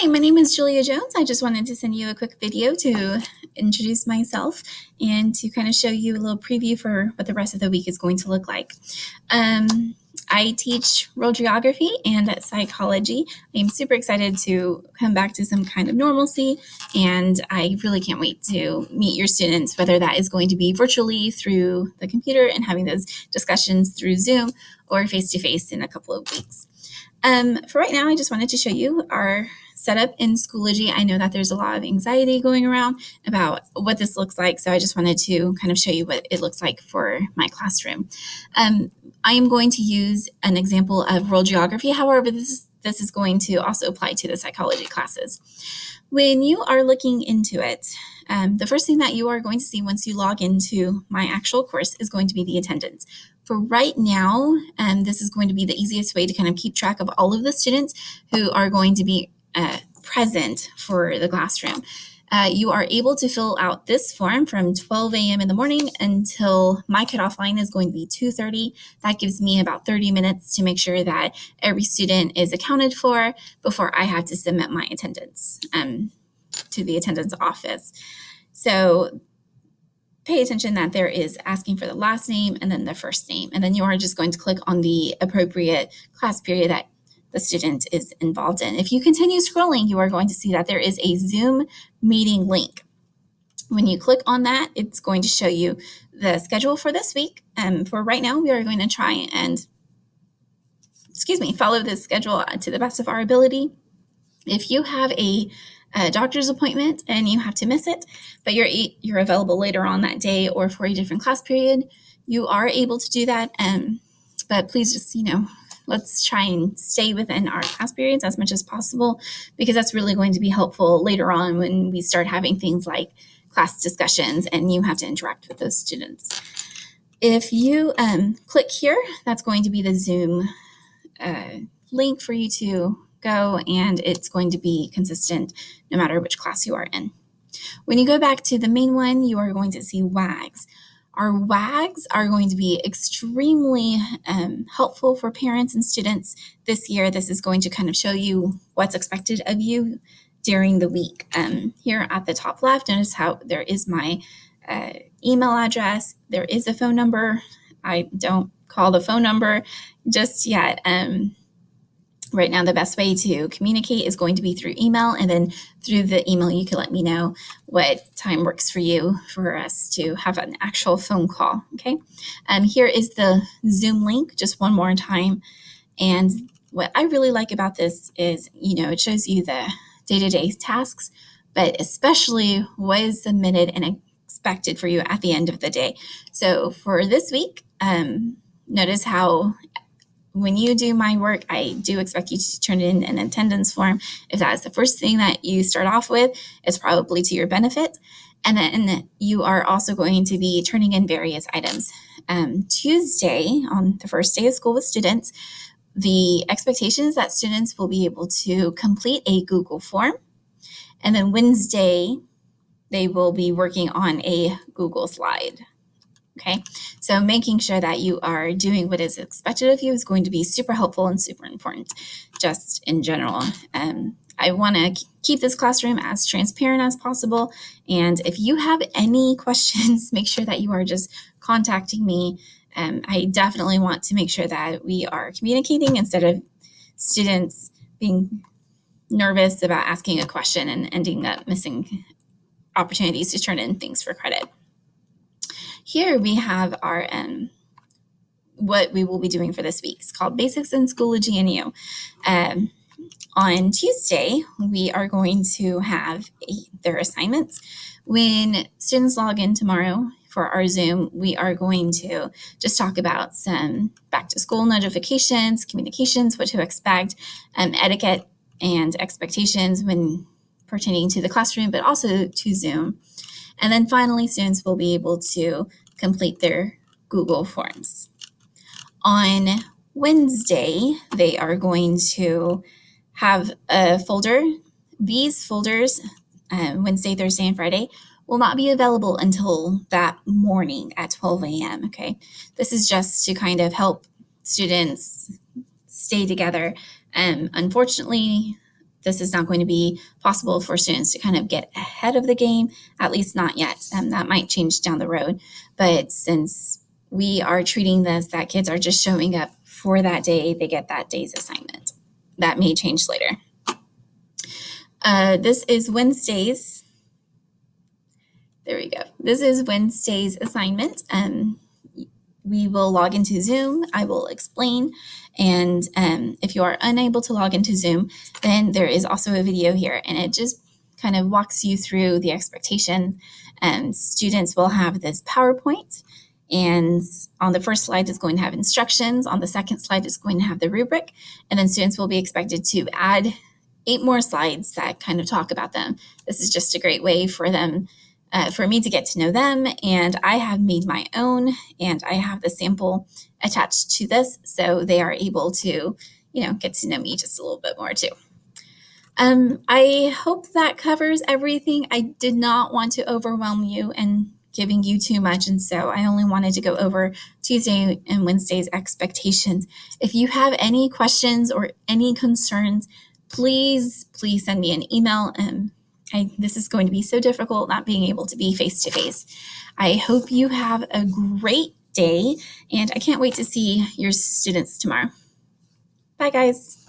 Hi, my name is Julia Jones. I just wanted to send you a quick video to introduce myself and to kind of show you a little preview for what the rest of the week is going to look like. I teach world geography and psychology. I'm super excited to come back to some kind of normalcy, and I really can't wait to meet your students, whether that is going to be virtually through the computer and having those discussions through Zoom or face-to-face in a couple of weeks. For right now, I just wanted to show you our setup in Schoology. I know that there's a lot of anxiety going around about what this looks like, so I just wanted to kind of show you what it looks like for my classroom. I am going to use an example of world geography. However, this is going to also apply to the psychology classes. When you are looking into it, the first thing that you are going to see once you log into my actual course is going to be the attendance. For right now, this is going to be the easiest way to kind of keep track of all of the students who are going to be present for the classroom. You are able to fill out this form from 12 a.m. in the morning until my cutoff line is going to be 2:30. That gives me about 30 minutes to make sure that every student is accounted for before I have to submit my attendance to the attendance office. So pay attention that there is asking for the last name and then the first name, and then you are just going to click on the appropriate class period that the student is involved in. If you continue scrolling, you are going to see that there is a Zoom meeting link. When you click on that, it's going to show you the schedule for this week. For right now, we are going to try and, follow this schedule to the best of our ability. If you have a doctor's appointment and you have to miss it, but you're available later on that day or for a different class period, you are able to do that. But please just, let's try and stay within our class periods as much as possible, because that's really going to be helpful later on when we start having things like class discussions and you have to interact with those students. If you click here, that's going to be the Zoom link for you to go, and it's going to be consistent no matter which class you are in. When you go back to the main one, you are going to see WAGs. Our WAGs are going to be extremely helpful for parents and students this year. This is going to kind of show you what's expected of you during the week. Here at the top left, notice how there is my email address. There is a phone number. I don't call the phone number just yet. Right now, the best way to communicate is going to be through email, and then through the email, you can let me know what time works for you for us to have an actual phone call, okay? Here is the Zoom link, just one more time. And what I really like about this is, it shows you the day-to-day tasks, but especially what is submitted and expected for you at the end of the day. So for this week, notice how when you do my work, I do expect you to turn in an attendance form. If that is the first thing that you start off with, it's probably to your benefit. And then you are also going to be turning in various items. Tuesday, on the first day of school with students, the expectation is that students will be able to complete a Google form. And then Wednesday, they will be working on a Google slide. Okay, so making sure that you are doing what is expected of you is going to be super helpful and super important, just in general. I want to keep this classroom as transparent as possible. And if you have any questions, make sure that you are just contacting me. I definitely want to make sure that we are communicating instead of students being nervous about asking a question and ending up missing opportunities to turn in things for credit. Here we have our what we will be doing for this week. It's called Basics in Schoology and You. On Tuesday, we are going to have their assignments. When students log in tomorrow for our Zoom, we are going to just talk about some back to school notifications, communications, what to expect, etiquette and expectations when pertaining to the classroom, but also to Zoom. And then finally, students will be able to complete their Google Forms. On Wednesday, they are going to have a folder. These folders, Wednesday, Thursday, and Friday, will not be available until that morning at 12 a.m., okay? This is just to kind of help students stay together. Unfortunately, this is not going to be possible for students to kind of get ahead of the game, at least not yet. That might change down the road. But since we are treating this that kids are just showing up for that day, they get that day's assignment. That may change later. This is Wednesday's. There we go. This is Wednesday's assignment. We will log into Zoom. I will explain. And if you are unable to log into Zoom, then there is also a video here, and it just kind of walks you through the expectation. Students will have this PowerPoint, and on the first slide is going to have instructions. On the second slide is going to have the rubric, and then students will be expected to add 8 more slides that kind of talk about them. This is just a great way for them, for me to get to know them, and I have made my own, and I have the sample attached to this, so they are able to, get to know me just a little bit more too. I hope that covers everything. I did not want to overwhelm you and giving you too much, and so I only wanted to go over Tuesday and Wednesday's expectations. If you have any questions or any concerns, please send me an email. This is going to be so difficult not being able to be face-to-face. I hope you have a great day, and I can't wait to see your students tomorrow. Bye, guys.